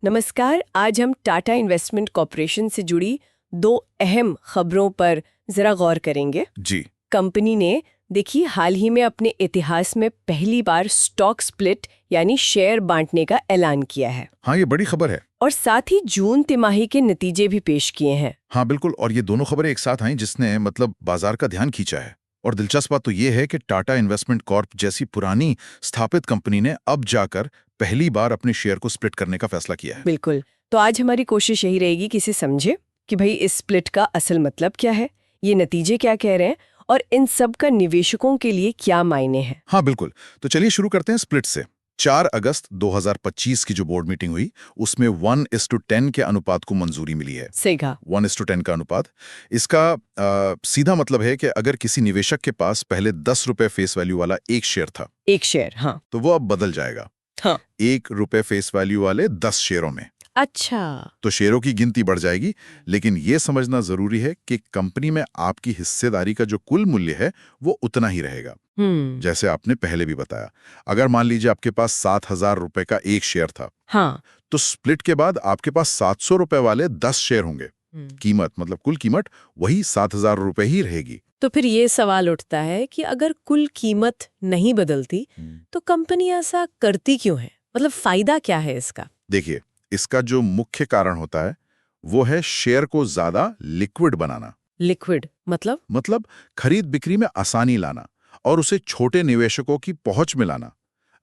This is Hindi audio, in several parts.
नमस्कार। आज हम टाटा इन्वेस्टमेंट कॉरपोरेशन से जुड़ी दो अहम खबरों पर जरा गौर करेंगे। जी। कंपनी ने देखिए हाल ही में अपने इतिहास में पहली बार स्टॉक स्प्लिट यानी शेयर बांटने का ऐलान किया है। हाँ, ये बड़ी खबर है। और साथ ही जून तिमाही के नतीजे भी पेश किए हैं। हाँ बिल्कुल, और ये दोनों खबरें एक साथ आई जिसने बाजार का ध्यान खींचा है। और दिलचस्प बात तो ये है कि टाटा इन्वेस्टमेंट कॉर्प जैसी पुरानी स्थापित कंपनी ने अब जाकर पहली बार अपने शेयर को स्प्लिट करने का फैसला किया है। बिल्कुल। तो आज हमारी कोशिश यही रहेगी कि इसे समझे कि भाई इस स्प्लिट का असल मतलब क्या है, ये नतीजे क्या कह रहे हैं और इन सब का निवेशकों के लिए क्या मायने हैं। हाँ बिल्कुल, तो चलिए शुरू करते हैं स्प्लिट से। 4 अगस्त 2025 की जो बोर्ड मीटिंग हुई उसमें 1:10 के अनुपात को मंजूरी मिली है। सही कहा। 1:10 का अनुपात। इसका सीधा मतलब है कि अगर किसी निवेशक के पास पहले 10 रुपए फेस वैल्यू वाला एक शेयर था, एक शेयर, हाँ। तो वो अब बदल जाएगा। हाँ। 1 रुपए फेस वैल्यू वाले 10 शेयरों में। अच्छा। तो शेयरों की गिनती बढ़ जाएगी, लेकिन यह समझना जरूरी है कि कंपनी में आपकी हिस्सेदारी का जो कुल मूल्य है वो उतना ही रहेगा। जैसे आपने पहले भी बताया, अगर मान लीजिए आपके पास 7,000 रुपए का एक शेयर था, हाँ। तो स्प्लिट के बाद आपके पास 700 रुपए वाले 10 शेयर होंगे। कीमत कुल कीमत वही 7,000 रुपए ही रहेगी। तो फिर ये सवाल उठता है कि अगर कुल कीमत नहीं बदलती तो कंपनी ऐसा करती क्यों है? मतलब फायदा क्या है इसका? देखिए, इसका जो मुख्य कारण होता है वो है शेयर को ज्यादा लिक्विड बनाना। लिक्विड मतलब खरीद बिक्री में आसानी लाना और उसे छोटे निवेशकों की पहुंच में लाना।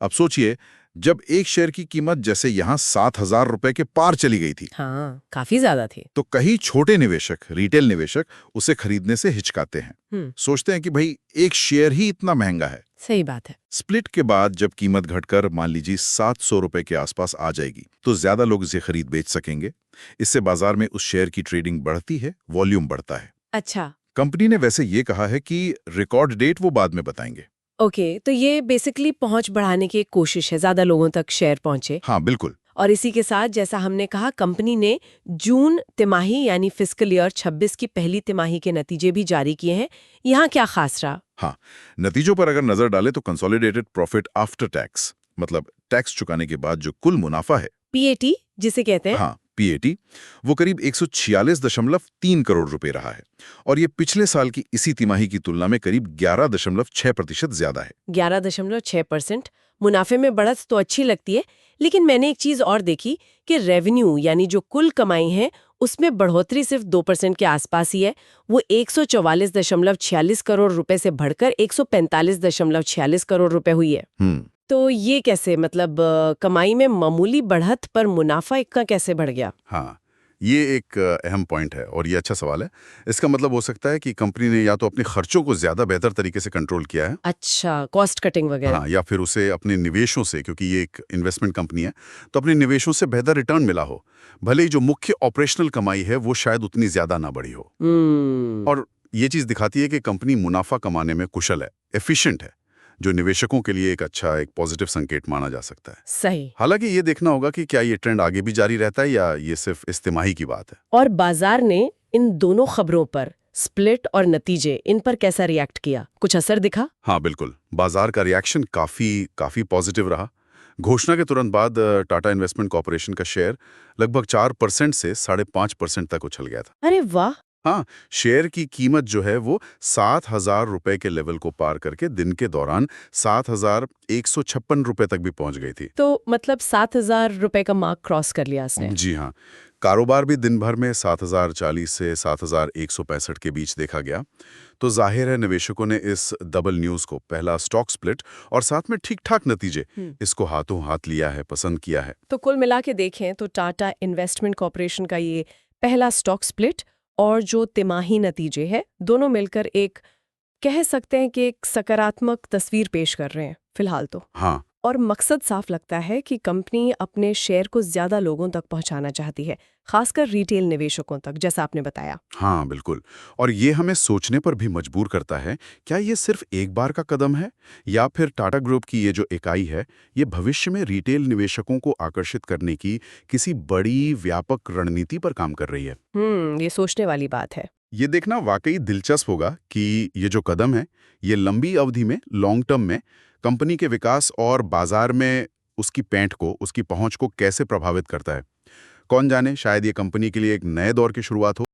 अब सोचिए, जब एक शेयर की कीमत जैसे यहां 7,000 रुपए के पार चली गई थी, हाँ, काफी ज्यादा थी, तो कई छोटे निवेशक, रिटेल निवेशक उसे खरीदने से हिचकाते हैं। सोचते हैं कि भाई एक शेयर ही इतना महंगा है। सही बात है। स्प्लिट के बाद जब कीमत घटकर मान लीजिए 700 रुपए के आसपास आ जाएगी, तो ज्यादा लोग इसे खरीद बेच सकेंगे। इससे बाजार में उस शेयर की ट्रेडिंग बढ़ती है, वॉल्यूम बढ़ता है। अच्छा। कंपनी ने वैसे ये कहा है कि रिकॉर्ड डेट वो बाद में बताएंगे। ओके, तो ये बेसिकली पहुंच बढ़ाने की एक कोशिश है, ज्यादा लोगों तक शेयर पहुंचे। हाँ बिल्कुल। और इसी के साथ जैसा हमने कहा, कंपनी ने जून तिमाही यानी फिस्कल ईयर 26 की पहली तिमाही के नतीजे भी जारी किए हैं। यहाँ क्या खास रहा? हाँ, नतीजों पर अगर नजर डालें तो consolidated profit after tax, tax चुकाने के बाद जो कुल मुनाफा है, पीएटी जिसे कहते हैं। हाँ पीएटी, वो करीब 146.3 करोड़ रुपए रहा है। और ये पिछले साल की इसी तिमाही की तुलना में करीब 11.6% ज्यादा है। 11.6% मुनाफे में बढ़त तो अच्छी लगती है, लेकिन मैंने एक चीज और देखी कि रेवेन्यू यानी जो कुल कमाई है उसमें बढ़ोतरी सिर्फ 2% के आसपास ही है। वो 144.46 करोड़ रुपए से बढ़कर 145.46 करोड़ रुपए हुई है। तो ये कैसे, कमाई में मामूली बढ़त पर मुनाफा इतना कैसे बढ़ गया? हाँ, ये एक अहम पॉइंट है और ये अच्छा सवाल है। इसका मतलब हो सकता है कि कंपनी ने या तो अपने खर्चों को ज्यादा बेहतर तरीके से कंट्रोल किया है। अच्छा, कॉस्ट कटिंग वगैरह। हाँ, या फिर उसे अपने निवेशों से, क्योंकि ये एक इन्वेस्टमेंट कंपनी है, तो अपने निवेशों से बेहतर रिटर्न मिला हो। भले ही जो मुख्य ऑपरेशनल कमाई है वो शायद उतनी ज्यादा ना बढ़ी हो। और ये चीज दिखाती है कि कंपनी मुनाफा कमाने में कुशल है, एफिशिएंट है, जो निवेशकों के लिए एक पॉजिटिव संकेत माना जा सकता है। सही। हालांकि ये देखना होगा कि क्या ये ट्रेंड आगे भी जारी रहता है या ये सिर्फ इस तिमाही की बात है। और बाजार ने इन दोनों खबरों पर, स्प्लिट और नतीजे, इन पर कैसा रिएक्ट किया? कुछ असर दिखा? हाँ बिल्कुल, बाजार का रिएक्शन काफी पॉजिटिव रहा। घोषणा के तुरंत बाद टाटा इन्वेस्टमेंट कॉरपोरेशन का शेयर लगभग 4% से 5.5% तक उछल गया था। अरे वाह। हाँ, शेयर की कीमत जो है वो 7,000 रुपए के लेवल को पार करके दिन के दौरान 7,156 रुपए तक भी पहुंच गई थी। तो 7,000 रुपए का मार्क क्रॉस कर लिया इसने। जी हाँ, कारोबार भी दिन भर में 7,040 से 7,165 के बीच देखा गया। तो जाहिर है निवेशकों ने इस डबल न्यूज को, पहला स्टॉक स्प्लिट और साथ में ठीक-ठाक नतीजे, इसको हाथों हाथ लिया है, पसंद किया है। तो कुल मिला के देखें तो टाटा इन्वेस्टमेंट कॉरपोरेशन का ये पहला स्टॉक स्प्लिट और जो तिमाही नतीजे हैं, दोनों मिलकर एक, कह सकते हैं कि एक सकारात्मक तस्वीर पेश कर रहे हैं फिलहाल तो। हाँ, और मकसद साफ लगता है कि कंपनी अपने शेयर को ज्यादा लोगों तक पहुंचाना चाहती है, खासकर रिटेल निवेशकों तक, जैसा आपने बताया। हाँ बिल्कुल। और ये हमें सोचने पर भी मजबूर करता है, क्या ये सिर्फ एक बार का कदम है या फिर टाटा ग्रुप की ये जो इकाई है, ये भविष्य में रिटेल निवेशकों को आकर्षित करने की किसी बड़ी व्यापक रणनीति पर काम कर रही है? ये सोचने वाली बात है। ये देखना वाकई दिलचस्प होगा कि ये जो कदम है, ये लंबी अवधि में, लॉन्ग टर्म में कंपनी के विकास और बाजार में उसकी पैठ को, उसकी पहुंच को कैसे प्रभावित करता है। कौन जाने शायद ये कंपनी के लिए एक नए दौर की शुरुआत हो।